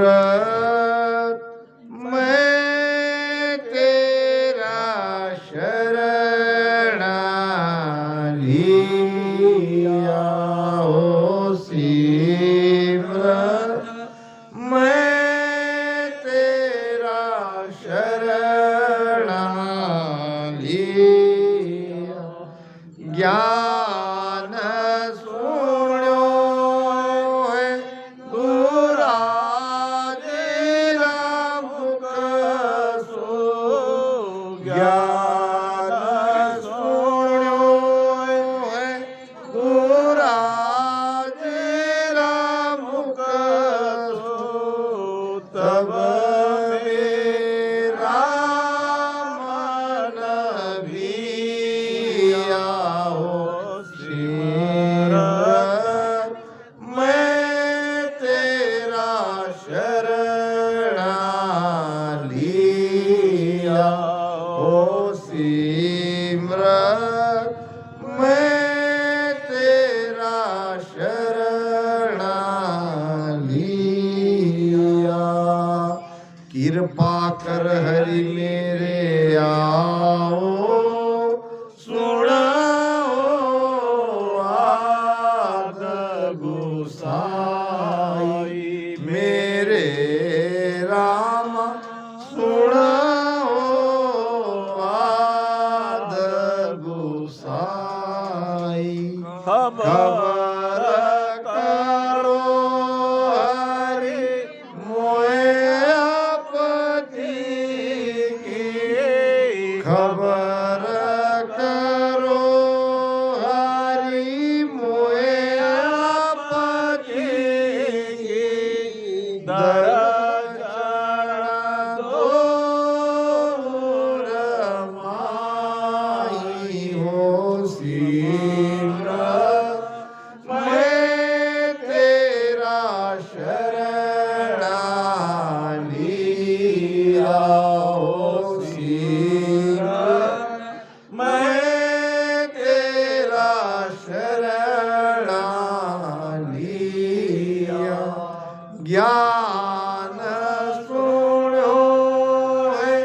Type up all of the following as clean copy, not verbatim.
सिमरन मैं तेरा शरणा लिया हो सिमरन मैं तेरा शरणा लिया ज्ञान सुण्यो है गुराजीरा मुख सो ज्ञान सुण्यो है गुराजीरा मुख सो तब मेरा मन भिया हो सिमरन मैं तेरा शरणा लिया हो सिमरन मैं तेरा शरणा लिया कृपा कर हरि मेरे आओ सुनाओ आद गोसाई मेरे राम सुनाओ आद गोसाई खबर करो हरि मोए आपत्ति की खबर करो हरि मोए आपत्ति की दर्शन दो रमाई हो सिमरन मैं तेरा शरणा लिया हो सिमरन मैं तेरा शरणा लिया ज्ञान सुण्यो है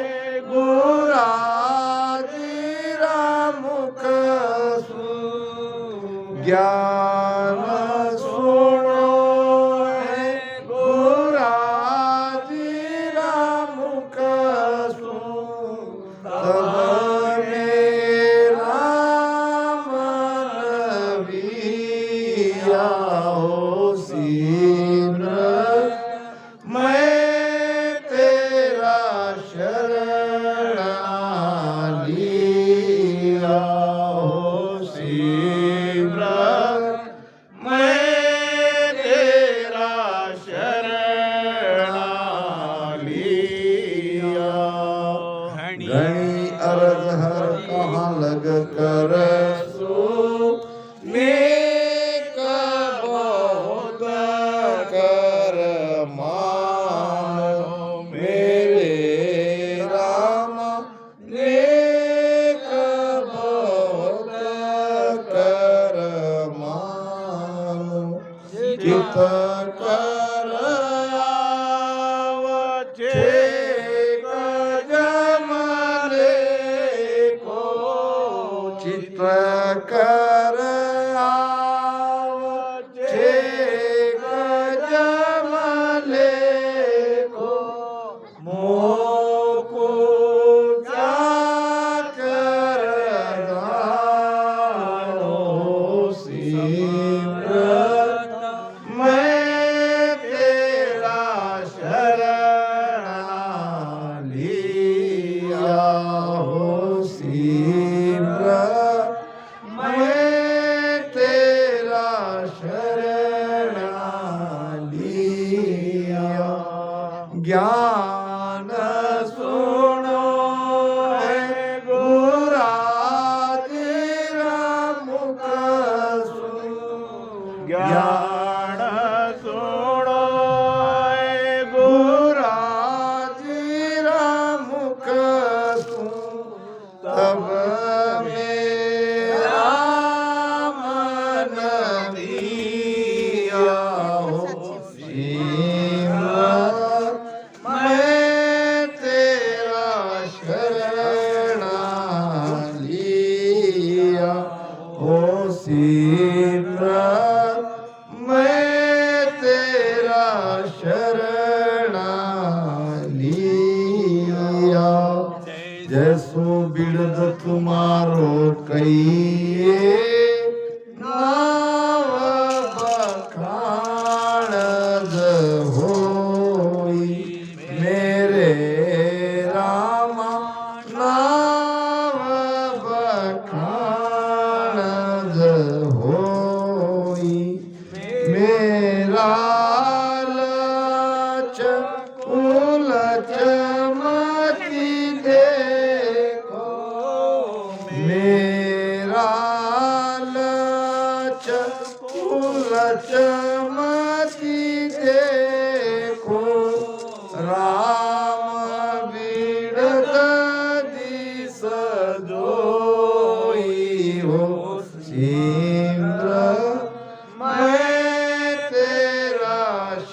गुराजीरा मुख सो ज्ञान सुण्यो है गुराजीरा मुख सो तब मेरा मन भिया हो सिमरन मैं तेरा शरणा लिया हो सिमरन मैं तेरा शरणा लिया घणी अरज हर कहाँ लग कर सो नेक बहुत कर मानो मेरे राम नेक बहुत कर मानो चित कर आवछे गजमले को चित कर आवछे गजमले को मोको जाकर जानो सिमरन मैं तेरा शरणा लिया हो सिमरन मैं तेरा शरणा लिया ज्ञान सुनो है गुराजीरा मुख सो ज्ञान सुनो है गुराजीरा मुख सो तब मेरा मन भिया हो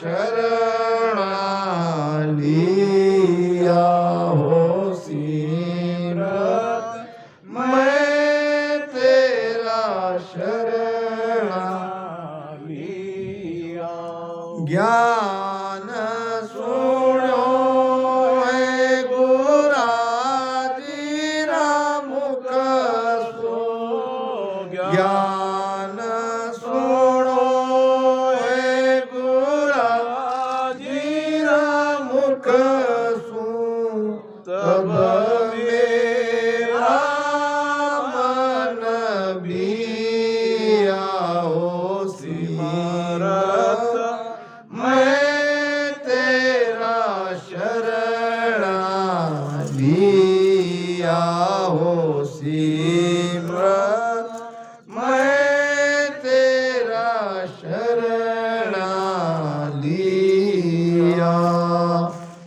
शरणा लिया हो सिमरत मैं तेरा शरणा लिया। ज्ञान सुनो है गुराजीरा मुख सो। ज्ञान सुनो है गुराजीरा मुख सो। तब मेरा मन भी आओ सिमरत मैं तेरा शरणा लिया हो सिमरत मैं तेरा शरणा लिया।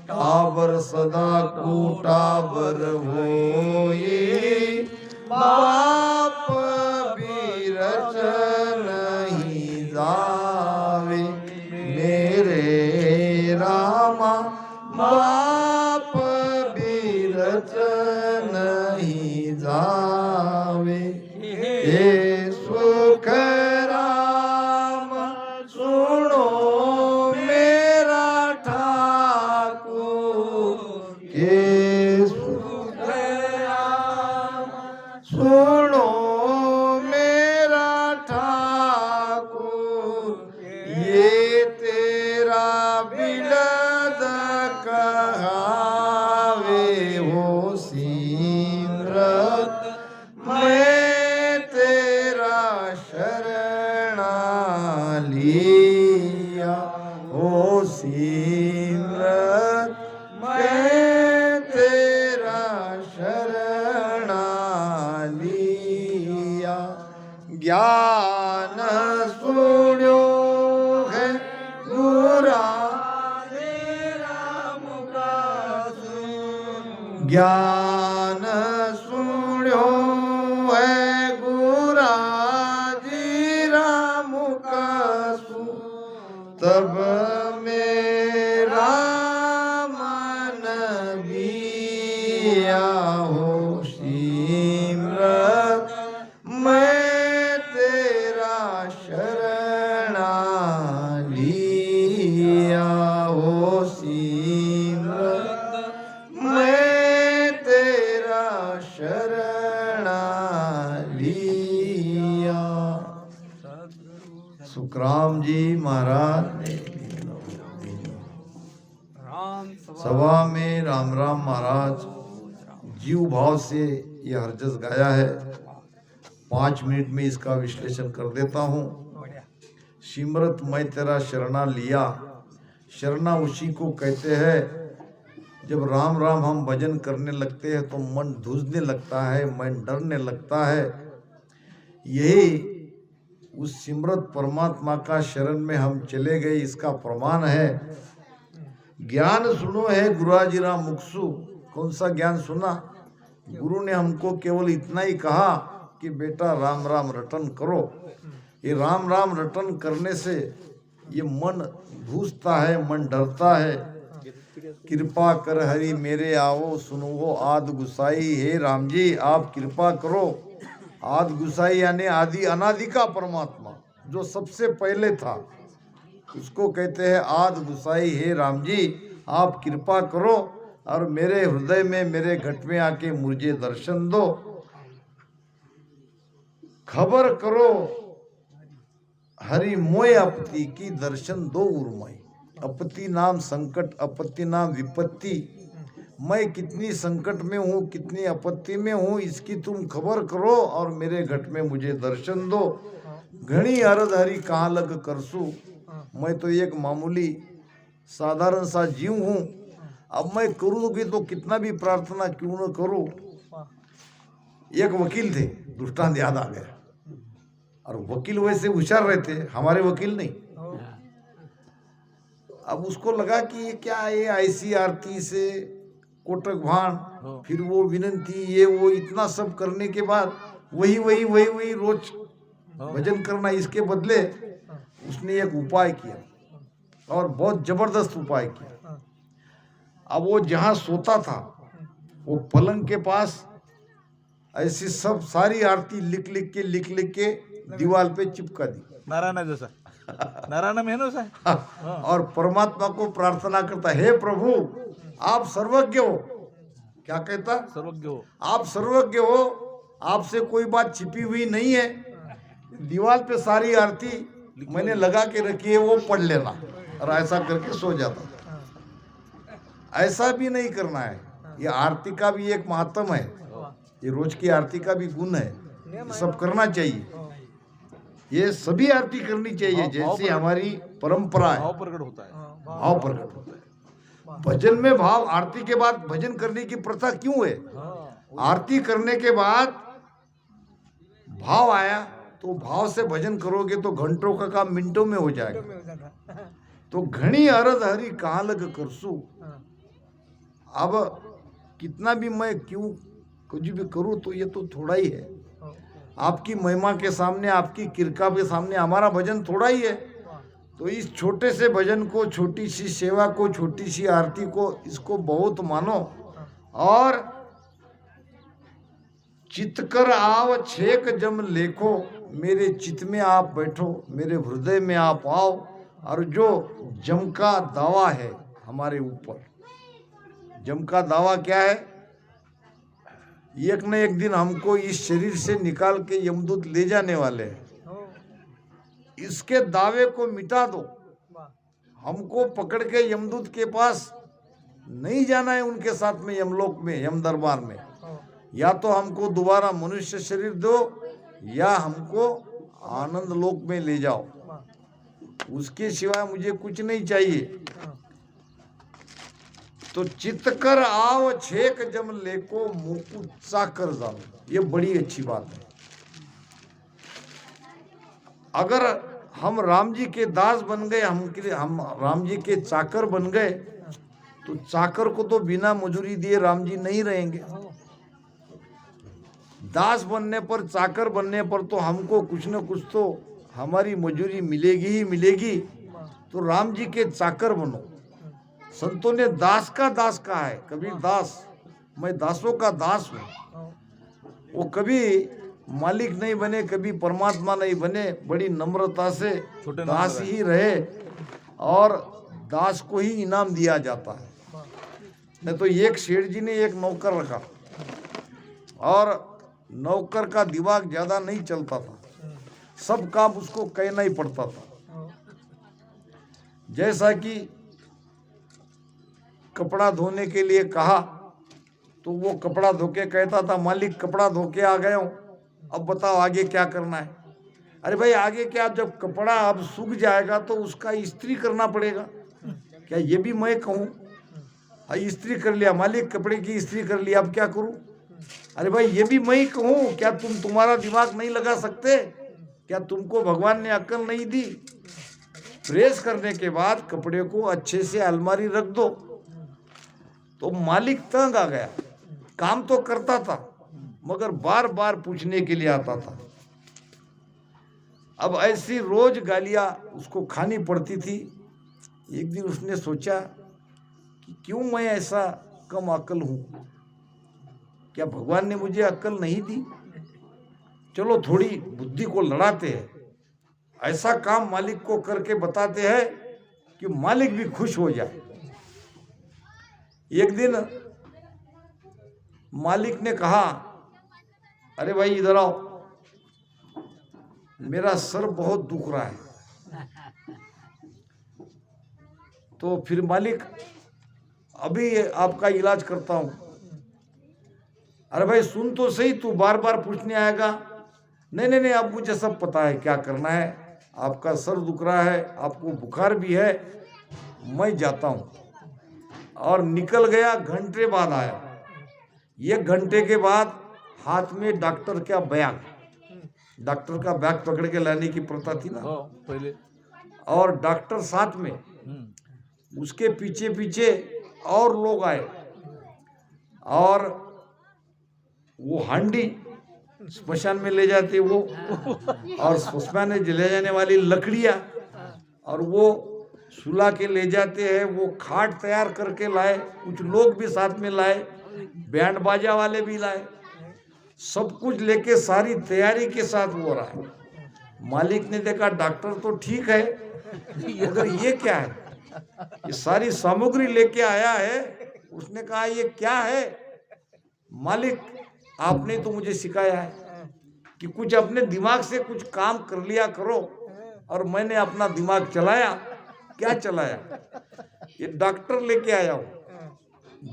टाबर सदा कूटाबर होई बाप बीरच नहीं जावे मेरे रामा। बाप बीरच नहीं जावे हे सुख राम सुनो मेरा ठाकुर। के सुख राम सुनो मेरा ठाकुर। ये तेरा बिलद कहावे हो सिमरत मैं तेरा शरणा लिया हो सिमरत मैं तेरा शरणा लिया। ज्ञान सुनो है गुराजीरा मुख सो। ज्ञान सुनो है गुराजीरा मुख सो। तब मेरा मन भी आओ सिमरत मैं तेरा शरणा लिया हो सिमरत मैं तेरा शरणा लिया। सुखराम जी महाराज ने सभा में राम राम महाराज जीव भाव से यह हरजस गाया है। 5 मिनट में इसका विश्लेषण कर देता हूँ। सिमरत मैं तेरा शरणा लिया, शरणा उसी को कहते हैं जब राम राम हम भजन करने लगते हैं तो मन धुजने लगता है, मन डरने लगता है। यही उस सिमरत परमात्मा का शरण में हम चले गए इसका प्रमाण है। ज्ञान सुनो है गुराजीरा मुखसु। कौन सा ज्ञान सुना? गुरु ने हमको केवल इतना ही कहा कि बेटा राम राम रटन करो। ये राम राम रटन करने से ये मन धूसता है, मन डरता है। कृपा कर हरि मेरे आओ सुनो आद गुसाई। हे राम जी आप कृपा करो। आद गुसाई यानी आदि अनादि का परमात्मा जो सबसे पहले था उसको कहते हैं आद गुसाई। हे राम जी आप कृपा करो और मेरे हृदय में मेरे घट में आके मुझे दर्शन दो। खबर करो हरि मोय अपति की दर्शन दो उर्मय। अपति नाम संकट, अपत्ति नाम विपत्ति। मैं कितनी संकट में हूँ, कितनी आपत्ति में हूँ, इसकी तुम खबर करो और मेरे घट में मुझे दर्शन दो। घनी अरद हरि कहाँ लग करसू। मैं तो एक मामूली साधारण सा जीव हूँ। अब मैं करूँगी तो कितना भी प्रार्थना क्यों न करूँ। एक वकील थे, दृष्टांत याद आ गया। और वकील वैसे होशियार रहते, हमारे वकील नहीं। अब उसको लगा कि ये क्या है, ICRT से कोटक भान, फिर वो विनंती, ये वो इतना सब करने के बाद वही रोज भजन करना, इसके बदले उसने एक उपाय किया। और बहुत जबरदस्त उपाय किया। अब वो जहां सोता था वो पलंग के पास ऐसी सब सारी आरती लिख लिख के दीवार पे चिपका दी। नारायण जैसा, नारायण में है ना सर। और परमात्मा को प्रार्थना करता, हे प्रभु आप सर्वज्ञ हो। क्या कहता? सर्वज्ञ हो। आप सर्वज्ञ हो, आपसे कोई बात छिपी हुई नहीं है। दीवार पे सारी आरती मैंने लगा के रखी है, वो पढ़ लेना। और ऐसा करके सो जाता। ऐसा भी नहीं करना है। ये आरती का भी एक महात्म है, ये रोज की आरती का भी गुण है, ये सब करना चाहिए। ये सभी आरती करनी चाहिए जैसी हमारी परंपरा है। भाव प्रकट होता है, भाव प्रकट होता है। भजन में भाव, आरती के बाद भजन करने की प्रथा क्यों है? आरती करने के बाद भाव आया तो भाव से भजन करोगे तो घंटों का काम मिनटों में हो जाएगा। तो घनी अरज हरि कहाँ लग करसू। अब कितना भी मैं क्यों कुछ भी करूं तो ये तो थोड़ा ही है। आपकी महिमा के सामने, आपकी कृपा के सामने हमारा भजन थोड़ा ही है। तो इस छोटे से भजन को, छोटी सी सेवा को, छोटी सी आरती को, इसको बहुत मानो। और चित कर आव छेक जम लेखो, मेरे चित में आप बैठो, मेरे हृदय में आप आओ। और जो जम का दावा है हमारे ऊपर, जम का दावा क्या है? एक न एक दिन हमको इस शरीर से निकाल के यमदूत ले जाने वाले हैं। इसके दावे को मिटा दो। हमको पकड़ के यमदूत के पास नहीं जाना है, उनके साथ में यमलोक में, यम दरबार में। या तो हमको दोबारा मनुष्य शरीर दो या हमको आनंद लोक में ले जाओ, उसके सिवाय मुझे कुछ नहीं चाहिए। तो चित कर आओ छेक जम लेको, मुकु चाकर जाओ। ये बड़ी अच्छी बात है। अगर हम राम जी के दास बन गए, हम राम जी के चाकर बन गए, तो चाकर को तो बिना मजूरी दिए राम जी नहीं रहेंगे। दास बनने पर, चाकर बनने पर तो हमको कुछ न कुछ तो हमारी मजूरी मिलेगी ही मिलेगी। तो राम जी के चाकर बनो। संतों ने दास का दास कहा है। कबीर दास, मैं दासों का दास हूँ। वो कभी मालिक नहीं बने, कभी परमात्मा नहीं बने, बड़ी नम्रता से दास ही रहे और दास को ही इनाम दिया जाता है। नहीं तो एक सेठ जी ने एक नौकर रखा और नौकर का दिमाग ज्यादा नहीं चलता था, सब काम उसको कहना ही पड़ता था। जैसा कि कपड़ा धोने के लिए कहा तो वो कपड़ा धोके कहता था, मालिक कपड़ा धोके आ गया हूँ, अब बताओ आगे क्या करना है। अरे भाई आगे क्या, जब कपड़ा अब सूख जाएगा तो उसका इस्त्री करना पड़ेगा। क्या ये भी मैं कहूँ? इस्त्री कर लिया मालिक, कपड़े की इस्त्री कर लिया, अब क्या करूँ? अरे भाई ये भी मैं ही कहूँ? क्या तुम्हारा दिमाग नहीं लगा सकते? क्या तुमको भगवान ने अक्ल नहीं दी? प्रेस करने के बाद कपड़े को अच्छे से अलमारी रख दो। तो मालिक तंग आ गया। काम तो करता था मगर बार बार पूछने के लिए आता था। अब ऐसी रोज गालियां उसको खानी पड़ती थी। एक दिन उसने सोचा कि क्यों मैं ऐसा कम अक्ल हूं, क्या भगवान ने मुझे अक्ल नहीं दी? चलो थोड़ी बुद्धि को लड़ाते हैं, ऐसा काम मालिक को करके बताते हैं कि मालिक भी खुश हो जाए। एक दिन मालिक ने कहा, अरे भाई इधर आओ, मेरा सर बहुत दुख रहा है। तो फिर मालिक, अभी आपका इलाज करता हूं। अरे भाई सुन तो सही, तू बार बार पूछने आएगा? नहीं नहीं नहीं, अब मुझे सब पता है क्या करना है। आपका सर दुख रहा है, आपको बुखार भी है, मैं जाता हूं। और निकल गया। घंटे बाद आया। 1 घंटे के बाद हाथ में डॉक्टर का बैग, डॉक्टर का बैग पकड़ के लाने की प्रथा थी ना पहले, और डॉक्टर साथ में, उसके पीछे पीछे और लोग आए और वो हांडी स्मशान में ले जाते वो, और स्मशान में ले जाने वाली लकड़ियां, और वो सुला के ले जाते हैं, वो खाट तैयार करके लाए, कुछ लोग भी साथ में लाए, बैंड बाजा वाले भी लाए, सब कुछ लेके सारी तैयारी के साथ वो रहा है। मालिक ने देखा डॉक्टर तो ठीक है, मगर ये क्या है, ये सारी सामग्री लेके आया है। उसने कहा ये क्या है मालिक, आपने तो मुझे सिखाया है कि कुछ अपने दिमाग से कुछ काम कर लिया करो, और मैंने अपना दिमाग चलाया। क्या चलाया, ये डॉक्टर लेके आया हूं।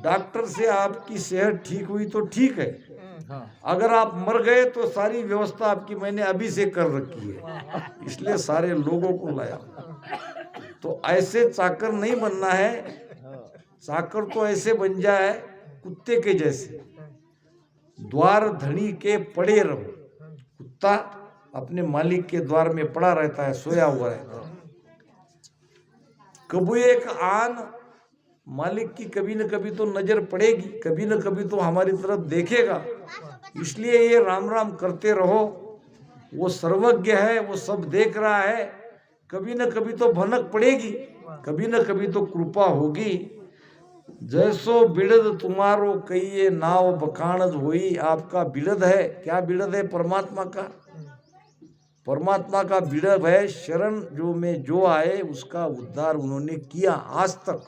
डॉक्टर से आपकी सेहत ठीक हुई तो ठीक है, अगर आप मर गए तो सारी व्यवस्था आपकी मैंने अभी से कर रखी है, इसलिए सारे लोगों को लाया। तो ऐसे चाकर नहीं बनना है, चाकर तो ऐसे बन जाए कुत्ते के जैसे, द्वार धनी के पड़े रहो। कुत्ता अपने मालिक के द्वार में पड़ा रहता है, सोया हुआ रहता है। कभी एक आन मालिक की कभी न कभी तो नजर पड़ेगी, कभी न कभी तो हमारी तरफ देखेगा, इसलिए ये राम राम करते रहो। वो सर्वज्ञ है, वो सब देख रहा है, कभी न कभी तो भनक पड़ेगी, कभी न कभी तो कृपा होगी। जैसो बिड़द तुम्हारो कहिए नाव बखानज होई। आपका बिड़द है, क्या बिड़द है, परमात्मा का, परमात्मा का बिड़द है। शरण जो में जो आए उसका उद्धार उन्होंने किया आज तक।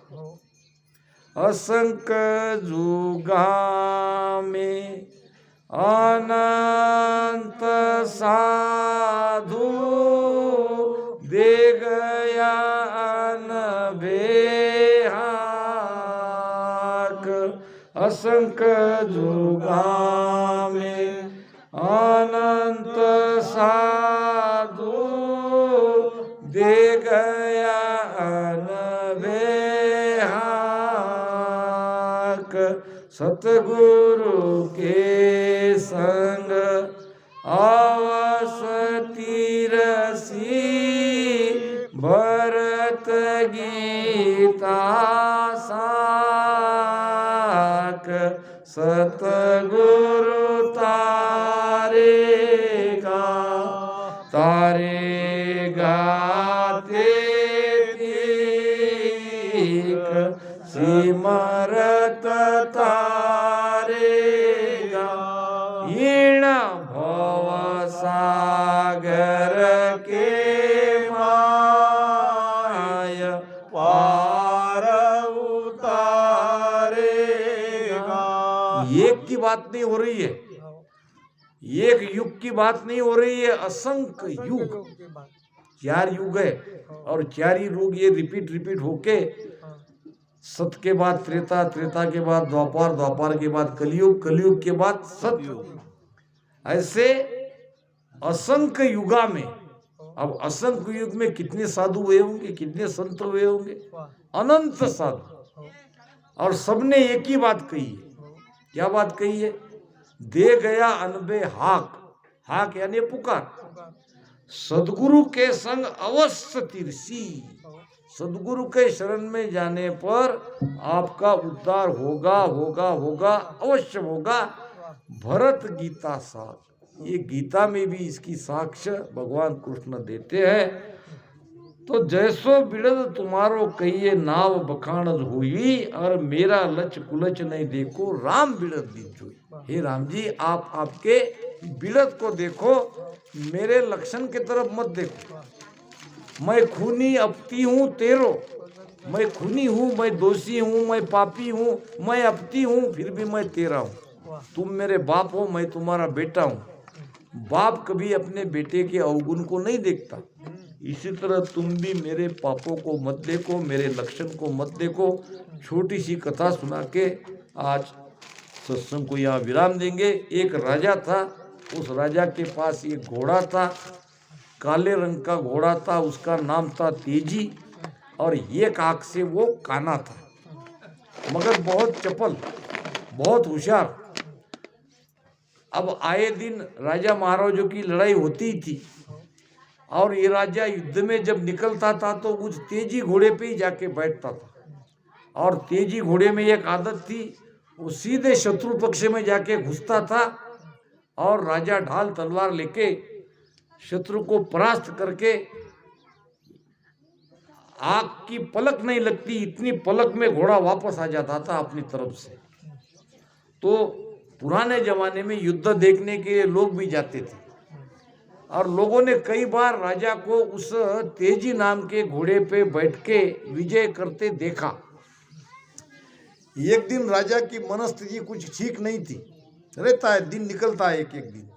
असंख्य जुगा में अनंत साधु दे गया अनबेहाक। असंख्य जुगा में अनंत साधु दे गया अनबेहाक। सतगुरु के संग अवसती रसी भरत गीता साक। सतगुरु तारेगा तारेगाते तीक सिमरत तारेगा। ईण भव सागर के माय पार उतारेगा। एक की बात नहीं हो रही है, एक युग की बात नहीं हो रही है, असंख्य युग, 4 युग है, और 4 ही युग ये रिपीट होके सत के बाद त्रेता, त्रेता के बाद द्वापर, द्वापर के बाद कलयुग, कलयुग के बाद सतयुग, ऐसे असंख्य युगा में। अब असंख्य युग में कितने साधु हुए होंगे, कितने संत हुए होंगे, अनंत साधु, और सबने एक ही बात कही है। क्या बात कही है, दे गया अनबे हाक, हाक यानी पुकार। सदगुरु के संग अवश्य तिरसी, सदगुरु के शरण में जाने पर आपका उद्धार होगा होगा होगा, अवश्य होगा। भरत गीता साख, ये गीता में भी इसकी साक्ष्य भगवान कृष्ण देते हैं। तो जैसो बिड़द तुम्हारो कहिए नाव बखानज हुई, और मेरा लच कुलच नहीं देखो राम बिड़द बीत जोई। हे राम जी, आप आपके बिड़द को देखो, मेरे लक्षण की तरफ मत देखो। मैं खूनी अपती हूँ तेरो, मैं खूनी हूँ, मैं दोषी हूँ, मैं पापी हूँ, मैं अपती हूँ, फिर भी मैं तेरा हूँ। तुम मेरे बाप हो, मैं तुम्हारा बेटा हूँ। बाप कभी अपने बेटे के अवगुण को नहीं देखता, इसी तरह तुम भी मेरे पापों को मत देखो, मेरे लक्षण को मत देखो। छोटी सी कथा सुना के आज सत्संग को यहाँ विराम देंगे। एक राजा था, उस राजा के पास एक घोड़ा था, काले रंग का घोड़ा था, उसका नाम था तेजी, और एक आंख से वो काना था, मगर बहुत चपल, बहुत होशियार। अब आए दिन राजा महाराजों की लड़ाई होती थी, और ये राजा युद्ध में जब निकलता था तो उस तेजी घोड़े पे ही जाके बैठता था। और तेजी घोड़े में एक आदत थी, वो सीधे शत्रु पक्ष में जाके घुसता था, और राजा ढाल तलवार लेके शत्रु को परास्त करके आंख की पलक नहीं लगती, इतनी पलक में घोड़ा वापस आ जाता था अपनी तरफ से। तो पुराने जमाने में युद्ध देखने के लिए लोग भी जाते थे और लोगों ने कई बार राजा को उस तेजी नाम के घोड़े पे बैठ के विजय करते देखा। एक दिन राजा की मनस्थिति कुछ ठीक नहीं थी, रहता है, दिन निकलता है, एक एक दिन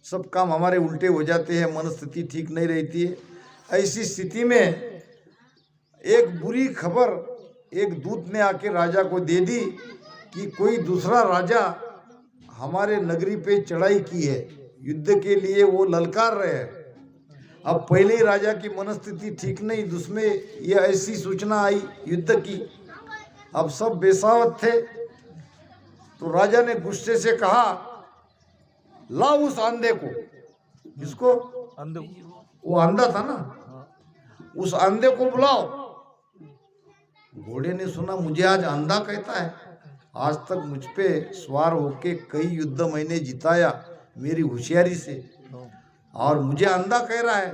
सब काम हमारे उल्टे हो जाते हैं, मनस्थिति ठीक नहीं रहती है। ऐसी स्थिति में एक बुरी खबर एक दूत ने आके राजा को दे दी कि कोई दूसरा राजा हमारे नगरी पे चढ़ाई की है, युद्ध के लिए वो ललकार रहे हैं। अब पहले ही राजा की मनस्थिति ठीक नहीं, उसमें ये ऐसी सूचना आई युद्ध की। अब सब बेसावत थे, तो राजा ने गुस्से से कहा, लाओ उस अंधे को। जिसको? अंधे। वो अंधा था ना, उस अंधे को बुलाओ। घोड़े ने सुना, मुझे आज अंधा कहता है, आज तक मुझ पे सवार होके कई युद्ध मैंने जिताया मेरी होशियारी से, और मुझे अंधा कह रहा है।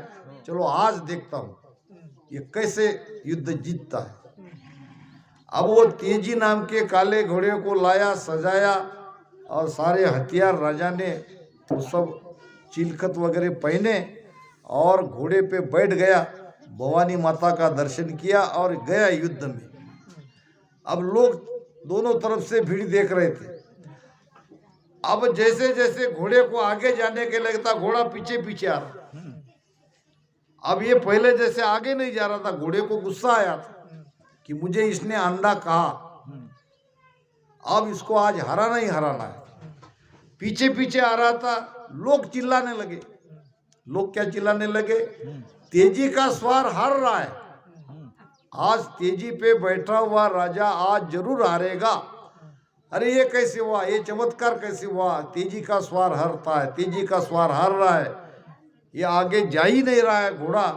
चलो आज देखता हूं ये कैसे युद्ध जीतता है। अब वो तेजी नाम के काले घोड़े को लाया, सजाया, और सारे हथियार राजा ने तो सब चिलखत वगैरह पहने और घोड़े पे बैठ गया, भवानी माता का दर्शन किया और गया युद्ध में। अब लोग दोनों तरफ से भीड़ देख रहे थे। अब जैसे जैसे घोड़े को आगे जाने के लगता, घोड़ा पीछे पीछे आ रहा। अब ये पहले जैसे आगे नहीं जा रहा था, घोड़े को गुस्सा आया था कि मुझे इसने अंधा कहा, अब इसको आज हराना ही हराना है। पीछे पीछे आ रहा था, लोग चिल्लाने लगे। लोग क्या चिल्लाने लगे? तेजी का सवार हार रहा है, आज तेजी पे बैठा हुआ राजा आज जरूर हारेगा। अरे ये कैसे हुआ, ये चमत्कार कैसे हुआ? तेजी का सवार हारता है, तेजी का सवार हार रहा है, ये आगे जा ही नहीं रहा है घोड़ा।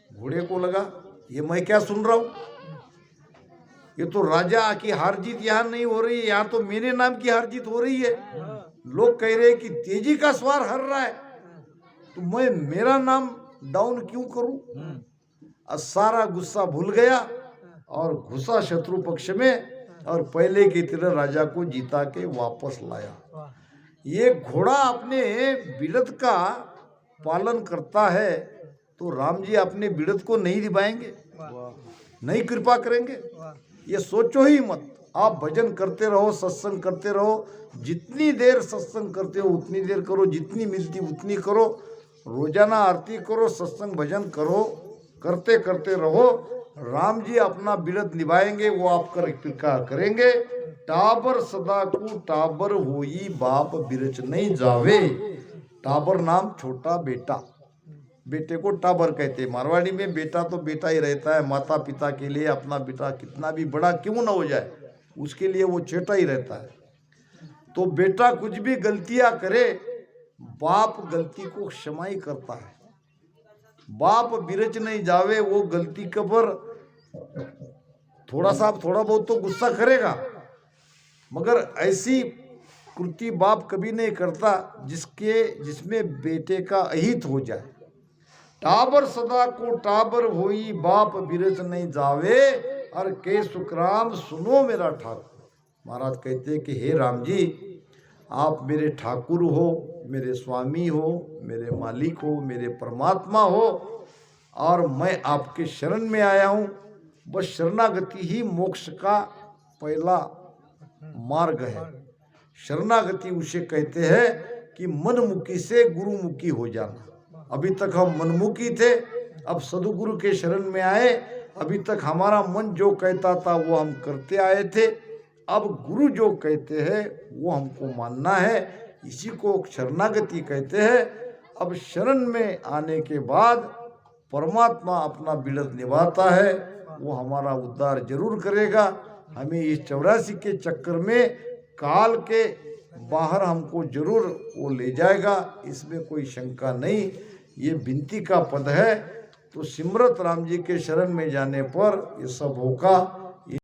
घोड़े को लगा ये मैं क्या सुन रहा हूं, ये तो राजा की हार जीत यहाँ नहीं हो रही है, यहाँ तो मेरे नाम की हार जीत हो रही है। लोग कह रहे हैं कि तेजी का सवार हार रहा है, तो मैं मेरा नाम डाउन क्यों करूं? सारा गुस्सा भूल गया और घुसा शत्रु पक्ष में और पहले की तरह राजा को जीता के वापस लाया। ये घोड़ा अपने बिरद का पालन करता है, तो राम जी अपने बिरद को नहीं निभाएंगे, नहीं कृपा करेंगे? ये सोचो ही मत। आप भजन करते रहो, सत्संग करते रहो, जितनी देर सत्संग करते हो उतनी देर करो, जितनी मिलती उतनी करो, रोजाना आरती करो, सत्संग भजन करो, करते करते रहो। राम जी अपना बिरद निभाएंगे, वो आपका कृपा करेंगे। टाबर सदा को टाबर होई बाप बिरच नहीं जावे। टाबर नाम छोटा बेटा, बेटे को टाबर कहते हैं। मारवाड़ी में बेटा तो बेटा ही रहता है, माता पिता के लिए अपना बेटा कितना भी बड़ा क्यों ना हो जाए, उसके लिए वो छोटा ही रहता है। तो बेटा कुछ भी गलतियां करे, बाप गलती को क्षमा ही करता है। बाप बिरच नहीं जावे, वो गलती के पर थोड़ा बहुत तो गुस्सा करेगा, मगर ऐसी कृति बाप कभी नहीं करता जिसमें बेटे का अहित हो जाए। टाबर सदा को टाबर होई बाप बिरच नहीं जावे, और के सुखराम सुनो मेरा ठाकुर। महाराज कहते कि हे राम जी, आप मेरे ठाकुर हो, मेरे स्वामी हो, मेरे मालिक हो, मेरे परमात्मा हो, और मैं आपके शरण में आया हूँ। बस शरणागति ही मोक्ष का पहला मार्ग है। शरणागति उसे कहते हैं कि मनमुखी से गुरुमुखी हो जाना। अभी तक हम मनमुखी थे, अब सदगुरु के शरण में आए। अभी तक हमारा मन जो कहता था वो हम करते आए थे, अब गुरु जो कहते हैं वो हमको मानना है। इसी को शरणागति कहते हैं। अब शरण में आने के बाद परमात्मा अपना बिरद निभाता है, वो हमारा उद्धार जरूर करेगा। हमें इस 84 के चक्कर में काल के बाहर हमको जरूर वो ले जाएगा, इसमें कोई शंका नहीं। ये विनती का पद है, तो सिमरत राम जी के शरण में जाने पर ये सब होगा।